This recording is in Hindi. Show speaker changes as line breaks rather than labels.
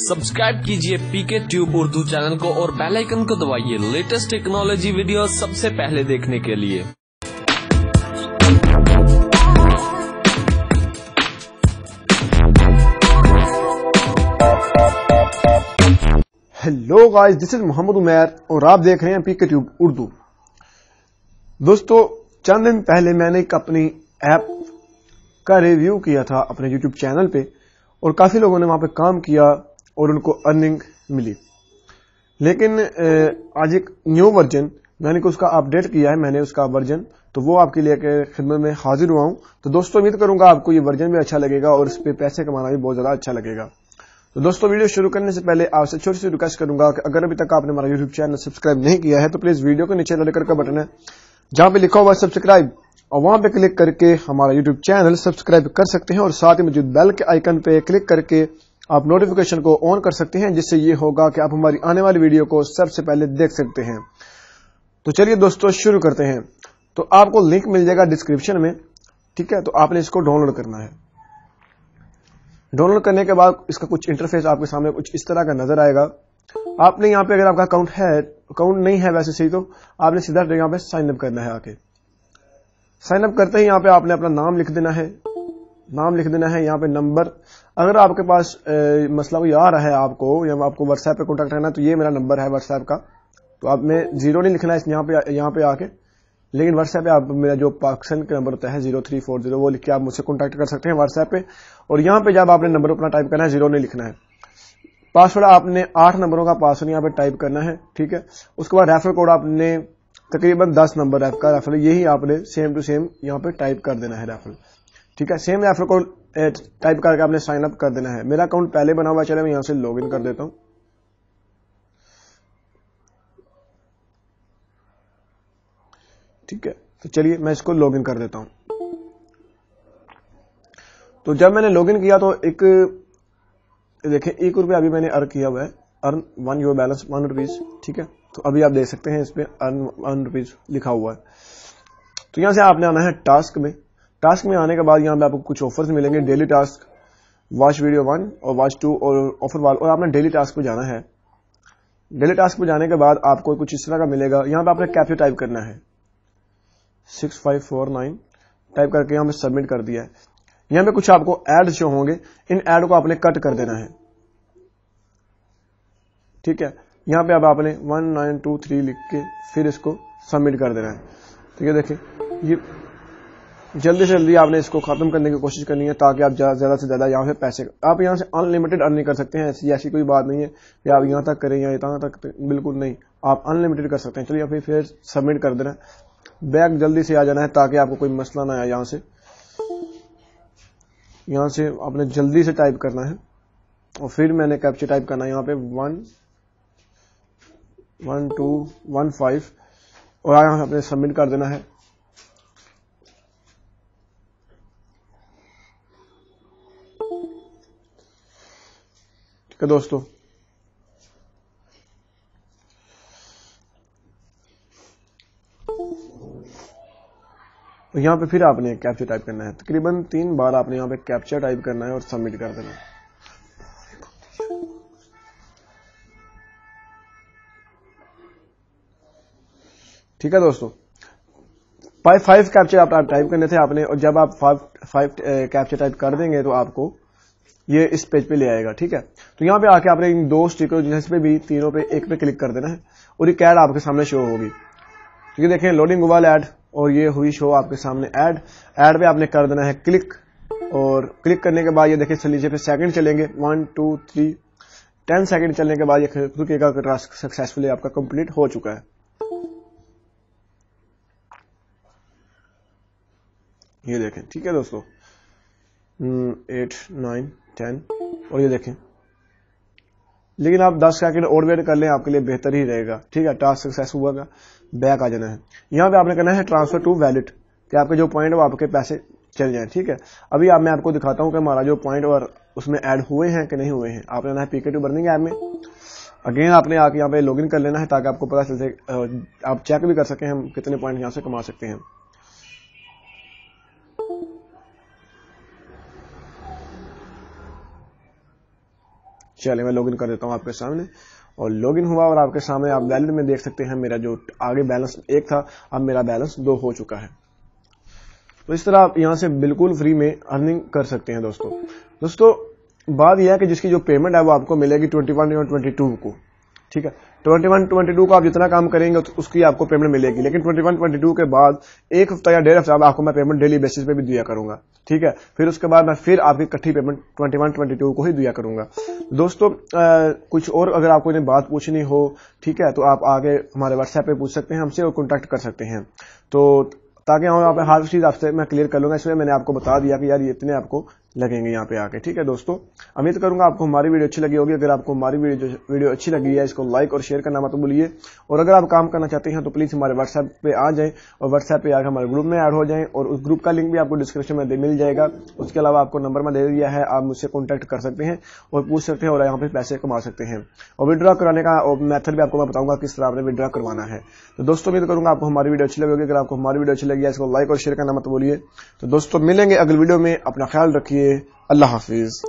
सब्सक्राइब कीजिए पीके ट्यूब उर्दू चैनल को और बेल आइकन को दबाइए लेटेस्ट टेक्नोलॉजी वीडियो सबसे पहले देखने के लिए।
Hello guys, this is Mohammed Umair और आप देख रहे हैं पीके ट्यूब उर्दू। दोस्तों, चंद दिन पहले मैंने एक अपनी ऐप का रिव्यू किया था अपने यूट्यूब चैनल पे और काफी लोगों ने वहां पे काम किया और उनको अर्निंग मिली। लेकिन आज एक न्यू वर्जन मैंने उसका अपडेट किया है, मैंने उसका वर्जन, तो वो आपके लिए खिदमत में हाजिर हुआ हूं। तो दोस्तों, उम्मीद करूंगा आपको ये वर्जन भी अच्छा लगेगा और इस पे पैसे कमाना भी बहुत ज्यादा अच्छा लगेगा। तो दोस्तों, वीडियो शुरू करने से पहले आपसे छोटी सी रिक्वेस्ट करूंगा कि अगर अभी तक आपने हमारा यूट्यूब चैनल सब्सक्राइब नहीं किया है तो प्लीज वीडियो के नीचे रेड कलर का बटन है जहां पे लिखा हुआ सब्सक्राइब, और वहां पे क्लिक करके हमारा यूट्यूब चैनल सब्सक्राइब कर सकते हैं और साथ ही मौजूद बेल के आइकन पे क्लिक करके आप नोटिफिकेशन को ऑन कर सकते हैं, जिससे ये होगा कि आप हमारी आने वाली वीडियो को सबसे पहले देख सकते हैं। तो चलिए दोस्तों, शुरू करते हैं। तो आपको लिंक मिल जाएगा डिस्क्रिप्शन में, ठीक है। तो आपने इसको डाउनलोड करना है। डाउनलोड करने के बाद इसका कुछ इंटरफेस आपके सामने कुछ इस तरह का नजर आएगा। आपने यहाँ पे, अगर आपका अकाउंट नहीं है वैसे सही, तो आपने सीधा यहाँ पे साइन अप करना है। आके साइन अप करते ही यहाँ पे आपने अपना नाम लिख देना है, यहाँ पे नंबर, अगर आपके पास मसला कोई आ रहा है आपको या आपको व्हाट्सएप पे कॉन्टैक्ट करना है तो ये मेरा नंबर है व्हाट्सएप का। तो आप में 0 नहीं लिखना है यहाँ पे आके, लेकिन व्हाट्सएप पे आप मेरा जो पाकिस्तान का नंबर होता है 0340 वो लिख के आप मुझसे कॉन्टैक्ट कर सकते हैं व्हाट्सएप पे। और यहाँ पे जब आपने नंबर अपना टाइप करना है 0 नहीं लिखना है। पासवर्ड आपने 8 नंबरों का पासवर्ड यहाँ पे टाइप करना है, ठीक है। उसके बाद रेफरल कोड आपने तकरीबन 10 नंबर का रेफरल, यही आपने सेम टू सेम यहाँ पे टाइप कर देना है रेफरल, ठीक है। सेम रेफरल कोड टाइप करके आपने साइन अप कर देना है। मेरा अकाउंट पहले बना हुआ, चले मैं यहाँ से लॉग इन कर देता हूँ, ठीक है। तो चलिए मैं इसको लॉग इन कर देता हूँ। तो जब मैंने लॉग इन किया तो एक देखें ₹1 अभी मैंने अर्न किया हुआ है, अर्न 1 योर बैलेंस ₹1, ठीक है। तो अभी आप देख सकते हैं इस पे अर्न ₹1 लिखा हुआ है। तो यहां से आपने आना है टास्क में। टास्क में आने के बाद यहाँ पे आपको कुछ ऑफर्स मिलेंगे, डेली टास्क, वॉच वीडियो 1 और वॉच 2 और ऑफर वाल, और आपने डेली टास्क पे जाना है। डेली टास्क पे जाने के बाद आपको कुछ इस तरह का मिलेगा। यहाँ पे आपने कैप्चा टाइप करना है 6549 टाइप करके यहाँ पे सबमिट कर दिया है। यहाँ पे कुछ आपको एड शो होंगे, इन एड को आपने कट कर देना है, ठीक है। यहाँ पे अब आपने 1923 लिख के फिर इसको सबमिट कर देना है। तो ये देखें, ये जल्दी से जल्दी आपने इसको खत्म करने की कोशिश करनी है ताकि आप ज्यादा से ज्यादा यहाँ से पैसे, आप यहाँ से अनलिमिटेड अर्निंग कर सकते हैं। ऐसी कोई बात नहीं है कि आप यहाँ तक करें या यहाँ तक, बिल्कुल नहीं, आप अनलिमिटेड कर सकते हैं। चलिए फिर सबमिट कर देना, बैक जल्दी से आ जाना है ताकि आपको कोई मसला ना आए। यहाँ से आपने जल्दी से टाइप करना है और फिर मैंने कैप्चा टाइप करना है यहाँ पे 11215 और यहाँ से आपने सबमिट कर देना है। ठीक है दोस्तों, तो यहाँ पे फिर आपने कैप्चा टाइप करना है, तकरीबन 3 बार आपने यहाँ पे कैप्चा टाइप करना है और सबमिट कर देना है। ठीक है दोस्तों, 5 कैप्चा आप टाइप करने थे आपने, और जब आप 5 कैप्चा टाइप कर देंगे तो आपको ये इस पेज पे ले आएगा, ठीक है। तो यहाँ पे आके आपने इन 2 स्टिकर जिस पे भी तीनों पे एक पे क्लिक कर देना है और ये ऐड आपके सामने शो होगी। तो ये देखें, लोडिंग मोबाइल ऐड, और ये हुई शो आपके सामने ऐड पे आपने कर देना है क्लिक, और क्लिक करने के बाद ये देखिए नीचे पे सेकंड चलेंगे 1 2 3 10 सेकंड चलने के बाद ये रुकेगा कि टास्क सक्सेसफुली आपका कंप्लीट हो चुका है। ये देखें, ठीक है दोस्तों, 8 9 10, और ये देखें, लेकिन आप 10 सेकंड और वेट कर लें, आपके लिए बेहतर ही रहेगा, ठीक है। टास्क सक्सेस हुआ का बैक आ जाना है। यहाँ पे आपने करना है ट्रांसफर टू वैलेट, कि आपके जो पॉइंट है वो आपके पैसे चल जाए, ठीक है। अभी मैं आपको दिखाता हूँ कि हमारा जो पॉइंट और उसमें ऐड हुए हैं कि नहीं हुए हैं। आपने आना है पीके ट्यूब अर्निंग ऐप में, अगेन आपने आके यहाँ पे लॉगिन कर लेना है ताकि आपको पता चल सके, आप चेक भी कर सकें हम कितने पॉइंट यहाँ से कमा सकते हैं। चलिए मैं लॉगिन कर देता हूं आपके सामने, और लॉगिन हुआ और आपके सामने आप वैलेट में देख सकते हैं मेरा जो आगे बैलेंस 1 था, अब मेरा बैलेंस 2 हो चुका है। तो इस तरह आप यहां से बिल्कुल फ्री में अर्निंग कर सकते हैं। दोस्तों बात यह है कि जिसकी जो पेमेंट है वो आपको मिलेगी 21 और 22 को, ठीक है। 21-22 को आप जितना काम करेंगे तो उसकी आपको पेमेंट मिलेगी, लेकिन 21-22 के बाद 1 हफ्ता या 1.5 हफ्ता आपको मैं पेमेंट डेली बेसिस पे भी दिया करूंगा, ठीक है। फिर उसके बाद मैं फिर आपकी इकट्ठी पेमेंट 21-22 को ही दिया करूंगा। दोस्तों कुछ और अगर आपको इन्हें बात पूछनी हो, ठीक है, तो आप आगे हमारे व्हाट्सएप पे पूछ सकते हैं हमसे और कॉन्टैक्ट कर सकते हैं, तो ताकि हम हर चीज आपसे मैं क्लियर कर लूंगा। इसलिए मैंने आपको बता दिया कि यार ये इतने आपको लगेंगे यहाँ पे आके, ठीक है। दोस्तों उम्मीद करूंगा आपको हमारी वीडियो अच्छी लगी होगी। अगर आपको हमारी वीडियो अच्छी लगी है, इसको लाइक और शेयर करना मत भूलिए, और अगर आप काम करना चाहते हैं तो प्लीज हमारे व्हाट्सएप पे आ जाएं और व्हाट्सएप पे आकर हमारे ग्रुप में ऐड हो जाएं, और उस ग्रुप का लिंक भी आपको डिस्क्रिप्शन में मिल जाएगा। उसके अलावा आपको नंबर में दे दिया है, आप मुझसे कॉन्टैक्ट कर सकते हैं और पूछ सकते हैं और यहाँ पे पैसे कमा सकते हैं। और विड्रॉ कराने का मेथड भी आपको मैं बताऊंगा किस तरह आपने विड्रॉ करवाना है। तो दोस्तों उम्मीद करूंगा आपको हमारी वीडियो अच्छी लगेगी। अगर आपको हमारी वीडियो अच्छी लगी है, इसको लाइक और शेयर करना मत भूलिए। तो दोस्तों मिलेंगे अगली वीडियो में, अपना ख्याल रखिए, अल्लाह हाफिज।